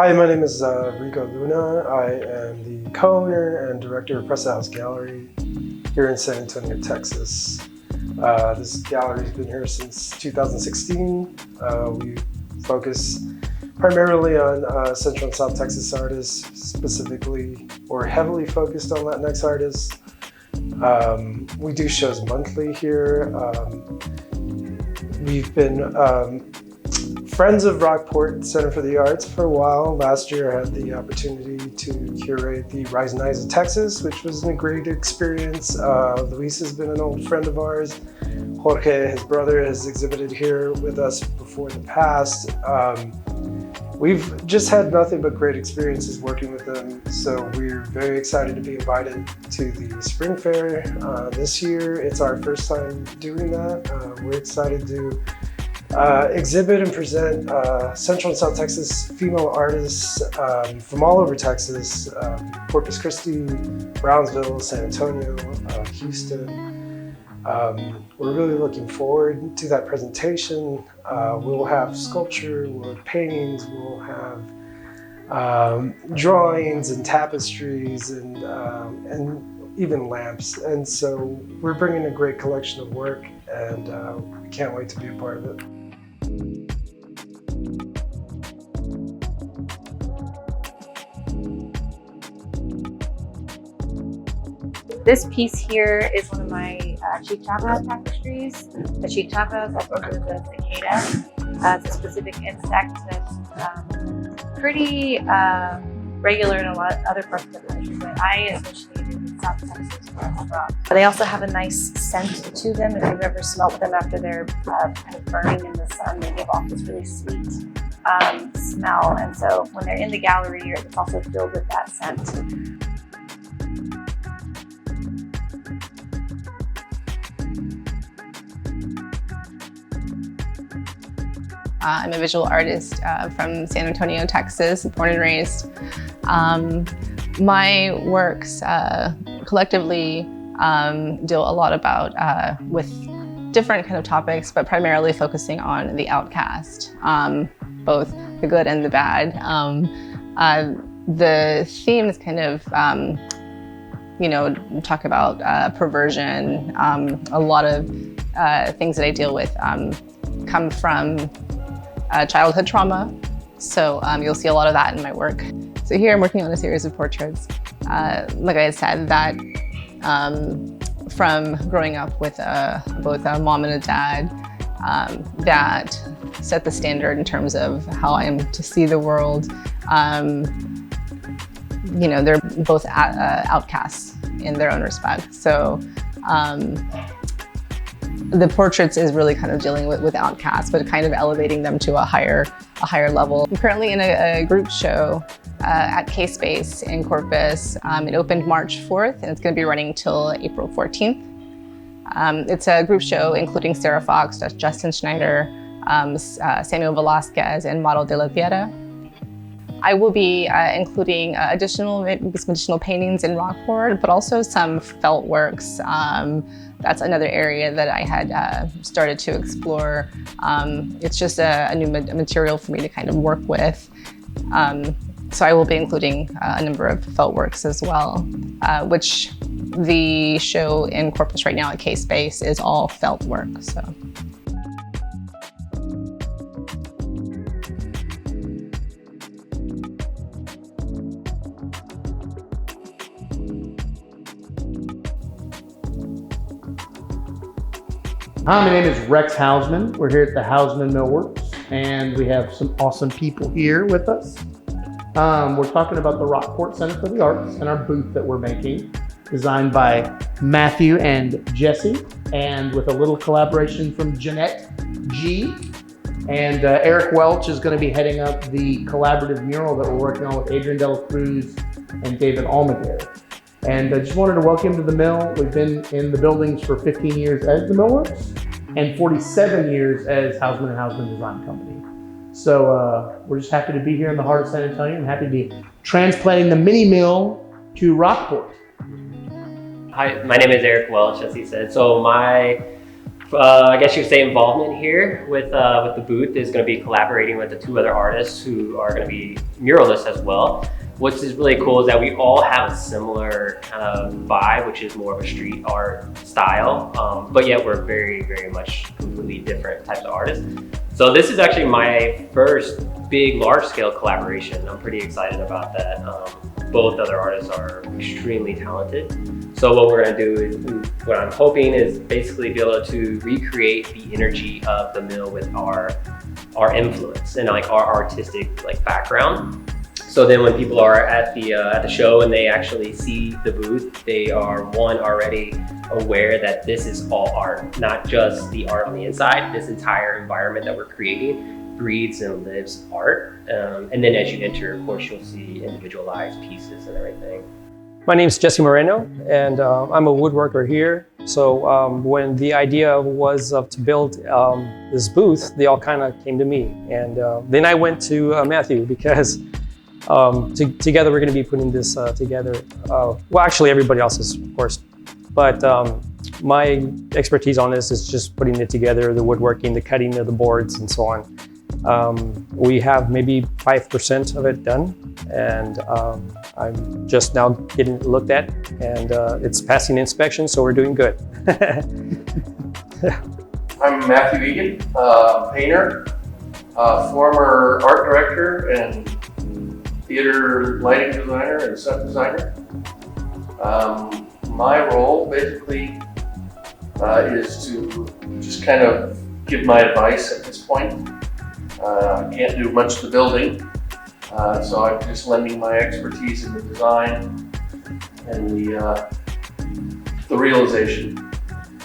Hi, my name is Rico Luna. I am the co-owner and director of Press House Gallery here in San Antonio, Texas. This gallery has been here since 2016. We focus primarily on Central and South Texas artists, specifically or heavily focused on Latinx artists. We do shows monthly here. We've been friends of Rockport Center for the Arts for a while. Last year I had the opportunity to curate the Rise and Eyes of Texas, which was a great experience. Luis has been an old friend of ours. Jorge, his brother, has exhibited here with us before in the past. We've just had nothing but great experiences working with them, so we're very excited to be invited to the Spring Fair this year. It's our first time doing that. We're excited to exhibit and present Central and South Texas female artists from all over Texas, Corpus Christi, Brownsville, San Antonio, Houston. We're really looking forward to that presentation. We'll have sculpture, we'll have paintings, we'll have drawings and tapestries and even lamps. And so we're bringing a great collection of work, and we can't wait to be a part of it. This piece here is one of my chichava tapestries. The chichava is also known as the cicada. It's a specific insect that's pretty regular in a lot of other parts of the country, but I associated with South Texas where I'm from. They also have a nice scent to them. If you've ever smelled them after they're kind of burning in the sun, they give off this really sweet smell. And so when they're in the gallery, it's also filled with that scent. I'm a visual artist from San Antonio, Texas, born and raised. My works collectively deal a lot about with different kind of topics, but primarily focusing on the outcast, both the good and the bad. The themes kind of, talk about perversion. A lot of things that I deal with come from childhood trauma. So you'll see a lot of that in my work. So here I'm working on a series of portraits. Like I had said, that from growing up with both a mom and a dad, that set the standard in terms of how I am to see the world. They're both outcasts in their own respect. So the portraits is really kind of dealing with outcasts, but kind of elevating them to a higher level. I'm currently in a group show at K-Space in Corpus. It opened March 4th, and it's going to be running till April 14th. It's a group show including Sarah Fox, Justin Schneider, Samuel Velasquez, and Model de la Tierra. I will be including additional paintings in Rockport, but also some felt works. That's another area that I had started to explore. It's just a new material for me to kind of work with. So I will be including a number of felt works as well, which the show in Corpus right now at K-Space is all felt work. So. Hi, my name is Rex Hausman. We're here at the Hausman Millworks, and we have some awesome people here with us. We're talking about the Rockport Center for the Arts and our booth that we're making, designed by Matthew and Jesse, and with a little collaboration from Jeanette G. And Eric Welch is going to be heading up the collaborative mural that we're working on with Adrian Dela Cruz and David Almaguer. And I just wanted to welcome you to the mill. We've been in the buildings for 15 years as the Millworks and 47 years as Hausman & Hausman Design Company. So we're just happy to be here in the heart of San Antonio and happy to be transplanting the mini mill to Rockport. Hi, my name is Eric Welch, as he said. So my I guess you could say involvement here with the booth is going to be collaborating with the 2 other artists who are going to be muralists as well. What's really cool is that we all have a similar kind of vibe, which is more of a street art style, but yet we're very, very much completely different types of artists. So this is actually my first big, large-scale collaboration. I'm pretty excited about that. Both other artists are extremely talented. So what we're gonna do is, what I'm hoping is basically be able to recreate the energy of the mill with our influence and like our artistic like background. So then when people are at the show and they actually see the booth, they are already aware that this is all art, not just the art on the inside. This entire environment that we're creating breathes and lives art. And then as you enter, of course, you'll see individualized pieces and everything. My name is Jesse Moreno, and I'm a woodworker here. So when the idea was to build this booth, they all kind of came to me. And then I went to Matthew because together we're going to be putting this together. Well, actually everybody else is, of course, but my expertise on this is just putting it together, the woodworking, the cutting of the boards and so on. We have maybe 5% of it done, and I'm just now getting it looked at, and it's passing inspection, so we're doing good. I'm Matthew Egan, painter, former art director and theater lighting designer and set designer. My role basically is to just kind of give my advice at this point. I can't do much of the building, so I'm just lending my expertise in the design and the realization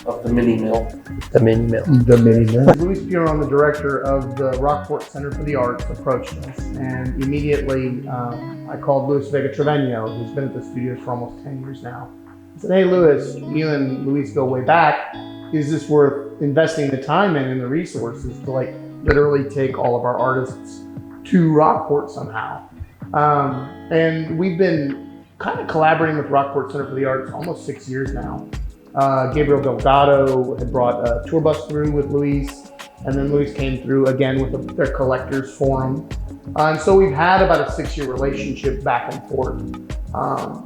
of the mini mill. The mini mill. The mini mill. Luis Piron, the director of the Rockport Center for the Arts, approached us, and immediately I called Vega Trevino, who's been at the studios for almost 10 years now. I said, "Hey, Luis, you and Luis go way back. Is this worth investing the time in and the resources to like literally take all of our artists to Rockport somehow?" And we've been kind of collaborating with Rockport Center for the Arts almost 6 years now. Gabriel Delgado had brought a tour bus through with Luis, and then Luis came through again with their collectors forum. And so we've had about a 6-year relationship back and forth.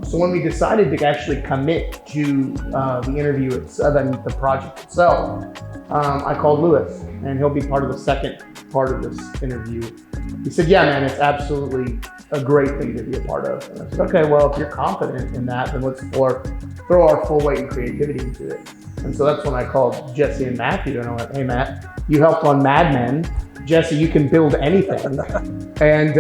So when we decided to actually commit to the interview itself and the project itself, I called Luis, and he'll be part of the second part of this interview. He said, "Yeah, man, it's absolutely a great thing to be a part of." And I said, "Okay, well, if you're confident in that, then let's throw our full weight and creativity into it." And so that's when I called Jesse and Matthew, and I went, "Hey, Matt, you helped on Mad Men. Jesse, you can build anything, and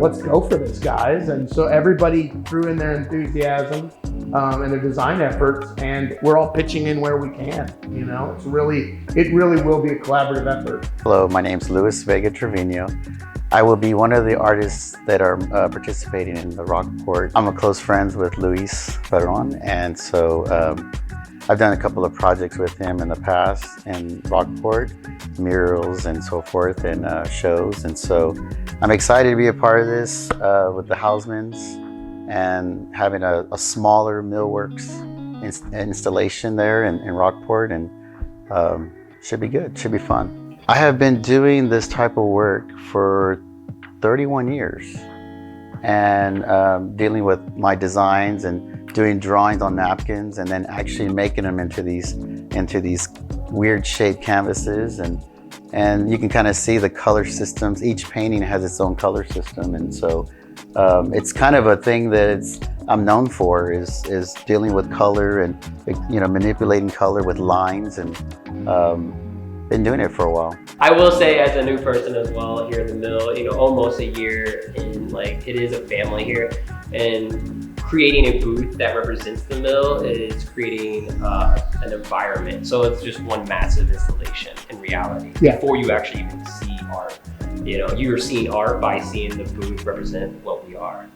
let's go for this, guys." And so everybody threw in their enthusiasm and their design efforts, and we're all pitching in where we can. You know, it really will be a collaborative effort. Hello, my name's Luis Vega Trevino. I will be one of the artists that are participating in the Rockport. I'm a close friends with Luis Piron, and so I've done a couple of projects with him in the past in Rockport, murals and so forth, and shows. And so I'm excited to be a part of this with the Hausmans and having a smaller millworks installation there in Rockport, and should be good, should be fun. I have been doing this type of work for 31 years and dealing with my designs and doing drawings on napkins and then actually making them into these weird shaped canvases, and you can kind of see the color systems. Each painting has its own color system, and so it's kind of a thing that I'm known for is dealing with color and, you know, manipulating color with lines, and been doing it for a while. I will say, as a new person as well here in the mill, you know, almost a year in, like, it is a family here, and creating a booth that represents the mill is creating an environment. So it's just one massive installation in reality. Yeah. Before you actually even see art, you know, you're seeing art by seeing the booth represent what we are.